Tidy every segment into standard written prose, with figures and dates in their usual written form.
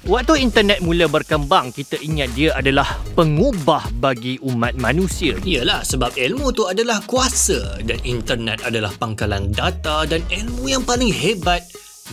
Waktu internet mula berkembang, kita ingat dia adalah pengubah bagi umat manusia. Iyalah, sebab ilmu tu adalah kuasa dan internet adalah pangkalan data dan ilmu yang paling hebat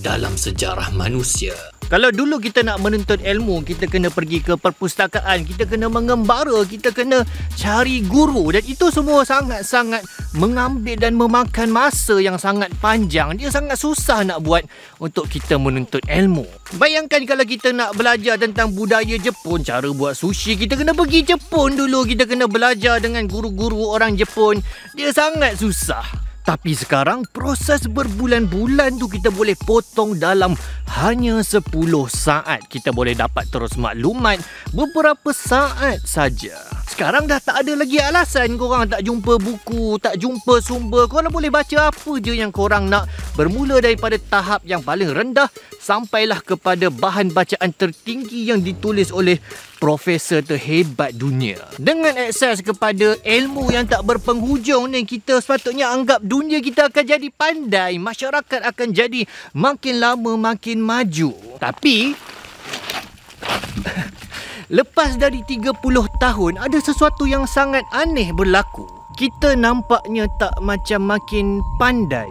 dalam sejarah manusia. Kalau dulu kita nak menuntut ilmu, kita kena pergi ke perpustakaan, kita kena mengembara, kita kena cari guru, dan itu semua sangat-sangat mengambil dan memakan masa yang sangat panjang. Dia sangat susah nak buat untuk kita menuntut ilmu. Bayangkan kalau kita nak belajar tentang budaya Jepun, cara buat sushi, kita kena pergi Jepun dulu, kita kena belajar dengan guru-guru orang Jepun. Dia sangat susah. Tapi sekarang proses berbulan-bulan tu kita boleh potong dalam hanya 10 saat. Kita boleh dapat terus maklumat beberapa saat saja. Sekarang dah tak ada lagi alasan korang tak jumpa buku, tak jumpa sumber. Korang boleh baca apa je yang korang nak. Bermula daripada tahap yang paling rendah sampailah kepada bahan bacaan tertinggi yang ditulis oleh profesor terhebat dunia. Dengan akses kepada ilmu yang tak berpenghujung ni, kita sepatutnya anggap dunia kita akan jadi pandai. Masyarakat akan jadi makin lama makin maju. Tapi lepas dari 30 tahun, ada sesuatu yang sangat aneh berlaku. Kita nampaknya tak macam makin pandai,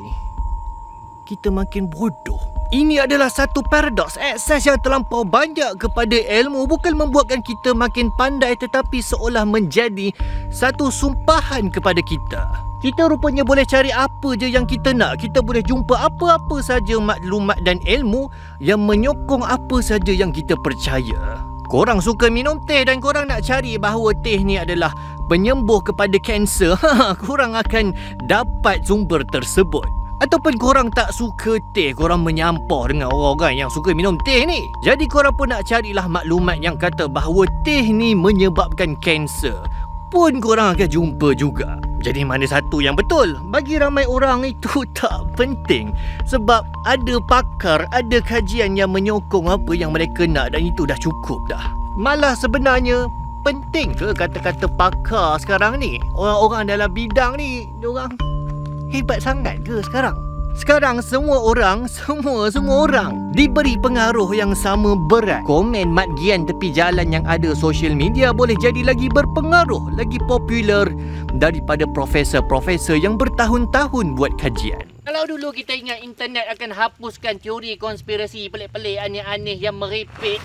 kita makin bodoh. Ini adalah satu paradoks. Akses yang terlampau banyak kepada ilmu bukan membuatkan kita makin pandai, tetapi seolah menjadi satu sumpahan kepada kita. Kita rupanya boleh cari apa je yang kita nak. Kita boleh jumpa apa-apa saja maklumat dan ilmu yang menyokong apa saja yang kita percaya. Korang suka minum teh dan korang nak cari bahawa teh ni adalah penyembuh kepada kanser. Korang akan dapat sumber tersebut. Ataupun korang tak suka teh, korang menyampah dengan orang-orang yang suka minum teh ni. Jadi korang pun nak carilah maklumat yang kata bahawa teh ni menyebabkan kanser. Pun korang akan jumpa juga. Jadi mana satu yang betul? Bagi ramai orang itu tak penting. Sebab ada pakar, ada kajian yang menyokong apa yang mereka nak, dan itu dah cukup dah. Malah sebenarnya penting ke kata-kata pakar sekarang ni? Orang-orang dalam bidang ni, diorang hebat sangat ke sekarang? Sekarang semua orang diberi pengaruh yang sama berat. Komen matgian tepi jalan yang ada social media boleh jadi lagi berpengaruh, lagi popular daripada profesor-profesor yang bertahun-tahun buat kajian. Kalau dulu kita ingat internet akan hapuskan teori konspirasi pelik-pelik, aneh-aneh yang merepek,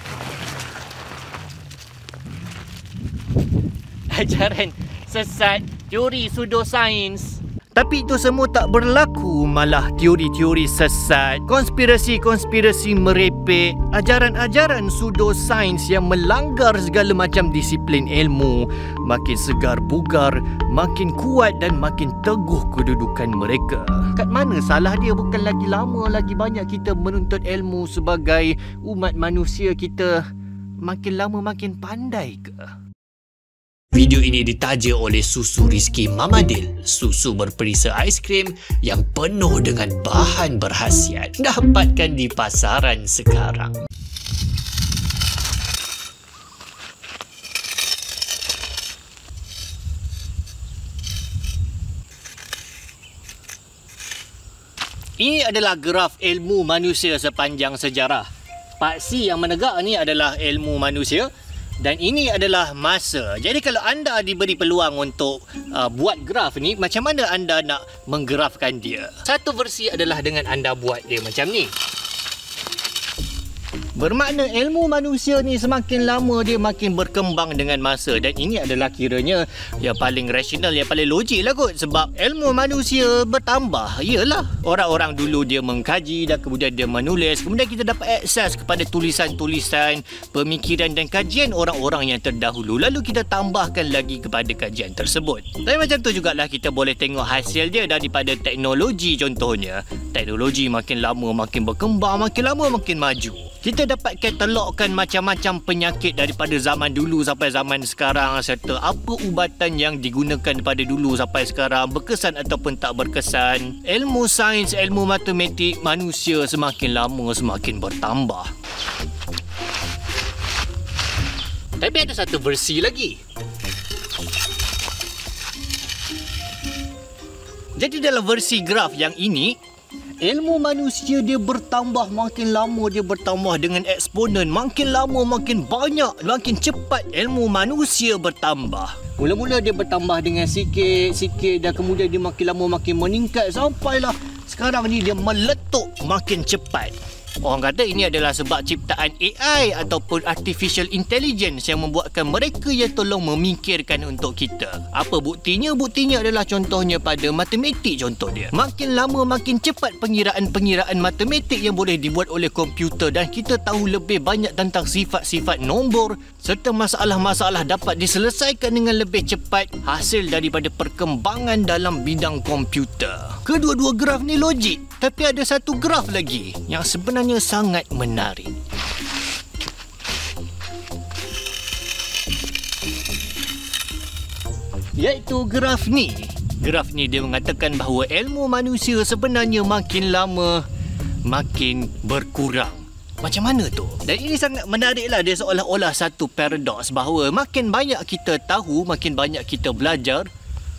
ajaran sesat, teori pseudosains. Tapi itu semua tak berlaku. Malah teori-teori sesat, konspirasi-konspirasi merepek, ajaran-ajaran pseudosains yang melanggar segala macam disiplin ilmu makin segar bugar, makin kuat dan makin teguh kedudukan mereka. Kat mana salah dia? Bukan lagi lama lagi banyak kita menuntut ilmu sebagai umat manusia. Kita makin lama makin pandai ke? Video ini ditaja oleh Susu Rizky Mamadil, susu berperisa aiskrim yang penuh dengan bahan berkhasiat. Dapatkan di pasaran sekarang. Ini adalah graf ilmu manusia sepanjang sejarah. Paksi yang menegak ni adalah ilmu manusia. Dan ini adalah masa. Jadi kalau anda diberi peluang untuk buat graf ni, macam mana anda nak menggrafkan dia? Satu versi adalah dengan anda buat dia macam ni. Bermakna ilmu manusia ni semakin lama dia makin berkembang dengan masa. Dan ini adalah kiranya yang paling rasional, yang paling logik lah kot. Sebab ilmu manusia bertambah. Yalah, orang-orang dulu dia mengkaji dan kemudian dia menulis. Kemudian kita dapat akses kepada tulisan-tulisan, pemikiran dan kajian orang-orang yang terdahulu. Lalu kita tambahkan lagi kepada kajian tersebut. Dan macam tu jugalah kita boleh tengok hasil dia daripada teknologi contohnya. Teknologi makin lama makin berkembang, makin lama makin maju. Kita dapat katalogkan macam-macam penyakit daripada zaman dulu sampai zaman sekarang, serta apa ubatan yang digunakan pada dulu sampai sekarang, berkesan ataupun tak berkesan. Ilmu sains, ilmu matematik manusia semakin lama semakin bertambah. Tapi ada satu versi lagi. Jadi dalam versi graf yang ini, Ilmu manusia dia bertambah, makin lama dia bertambah dengan eksponen. Makin lama makin banyak, makin cepat ilmu manusia bertambah. Mula-mula dia bertambah dengan sikit-sikit dan kemudian dia makin lama makin meningkat sampailah sekarang ni dia meletup makin cepat. Orang kata ini adalah sebab ciptaan AI ataupun Artificial Intelligence yang membuatkan mereka yang tolong memikirkan untuk kita. Apa buktinya? Buktinya adalah contohnya pada matematik contoh dia. Makin lama makin cepat pengiraan matematik yang boleh dibuat oleh komputer dan kita tahu lebih banyak tentang sifat-sifat nombor serta masalah-masalah dapat diselesaikan dengan lebih cepat hasil daripada perkembangan dalam bidang komputer. Kedua-dua graf ni logik, tapi ada satu graf lagi yang sebenarnya sangat menarik. Iaitu graf ni. Graf ni dia mengatakan bahawa ilmu manusia sebenarnya makin lama makin berkurang. Macam mana tu? Dan ini sangat menariklah, dia seolah-olah satu paradoks bahawa makin banyak kita tahu, makin banyak kita belajar,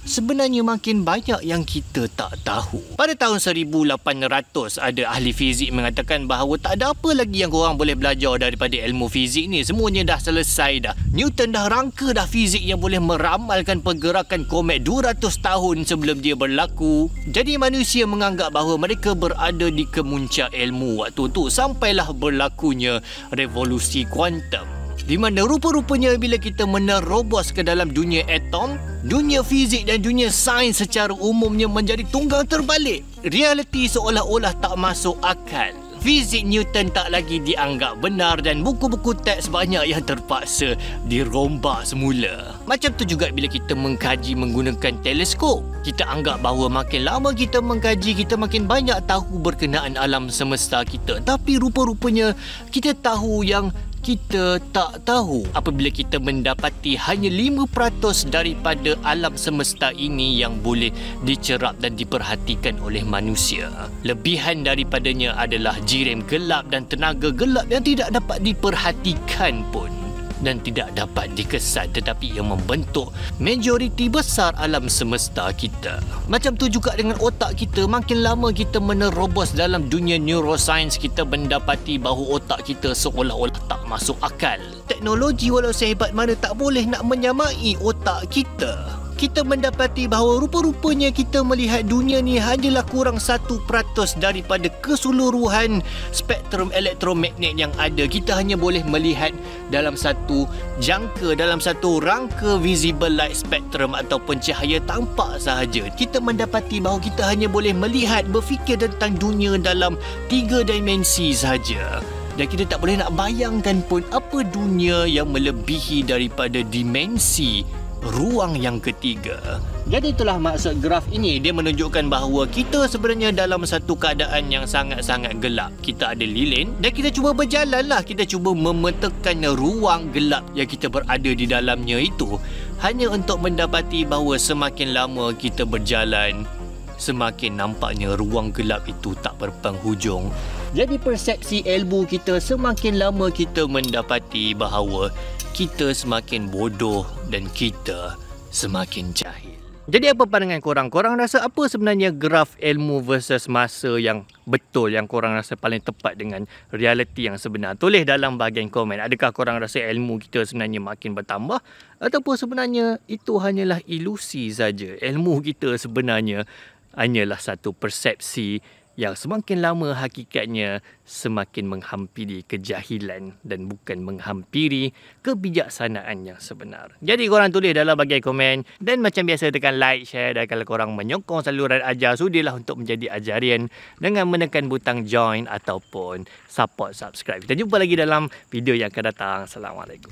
sebenarnya makin banyak yang kita tak tahu. Pada tahun 1800 ada ahli fizik mengatakan bahawa tak ada apa lagi yang korang boleh belajar daripada ilmu fizik ni. Semuanya dah selesai dah. Newton dah rangka dah fizik yang boleh meramalkan pergerakan komet 200 tahun sebelum dia berlaku. Jadi manusia menganggap bahawa mereka berada di kemuncak ilmu waktu tu sampailah berlakunya revolusi kuantum. Di mana rupa-rupanya bila kita menerobos ke dalam dunia atom, dunia fizik dan dunia sains secara umumnya menjadi tunggang terbalik. Realiti seolah-olah tak masuk akal. Fizik Newton tak lagi dianggap benar dan buku-buku teks banyak yang terpaksa dirombak semula. Macam tu juga bila kita mengkaji menggunakan teleskop. Kita anggap bahawa makin lama kita mengkaji, kita makin banyak tahu berkenaan alam semesta kita. Tapi rupa-rupanya kita tahu yang kita tak tahu apabila kita mendapati hanya 5% daripada alam semesta ini yang boleh dicerap dan diperhatikan oleh manusia. Lebihan daripadanya adalah jirim gelap dan tenaga gelap yang tidak dapat diperhatikan pun dan tidak dapat dikesan, tetapi yang membentuk majoriti besar alam semesta kita. Macam tu juga dengan otak kita. Makin lama kita menerobos dalam dunia neuroscience, kita mendapati bahawa otak kita seolah-olah tak masuk akal. Teknologi walau sehebat mana tak boleh nak menyamai otak kita. Kita mendapati bahawa rupa-rupanya kita melihat dunia ni hanyalah kurang 1% daripada keseluruhan spektrum elektromagnet yang ada. Kita hanya boleh melihat dalam satu jangka, dalam satu rangka visible light spectrum ataupun cahaya tampak sahaja. Kita mendapati bahawa kita hanya boleh melihat, berfikir tentang dunia dalam 3 dimensi sahaja. Dan kita tak boleh nak bayangkan pun apa dunia yang melebihi daripada dimensi ruang yang ketiga. Jadi itulah maksud graf ini. Dia menunjukkan bahawa kita sebenarnya dalam satu keadaan yang sangat-sangat gelap. Kita ada lilin dan kita cuba berjalanlah. Kita cuba memetakan ruang gelap yang kita berada di dalamnya itu. Hanya untuk mendapati bahawa semakin lama kita berjalan, semakin nampaknya ruang gelap itu tak berpenghujung. Jadi persepsi ilmu kita, semakin lama kita mendapati bahawa kita semakin bodoh dan kita semakin jahil. Jadi apa pandangan korang? Korang rasa apa sebenarnya graf ilmu versus masa yang betul, yang korang rasa paling tepat dengan realiti yang sebenar? Tulis dalam bahagian komen. Adakah korang rasa ilmu kita sebenarnya makin bertambah ataupun sebenarnya itu hanyalah ilusi saja? Ilmu kita sebenarnya hanyalah satu persepsi yang semakin lama hakikatnya semakin menghampiri kejahilan dan bukan menghampiri kebijaksanaan yang sebenar. Jadi korang tulis dalam bahagian komen dan macam biasa tekan like, share, dan kalau korang menyokong saluran Ajar, sudilah untuk menjadi Ajarian dengan menekan butang join ataupun support subscribe. Kita jumpa lagi dalam video yang akan datang. Assalamualaikum.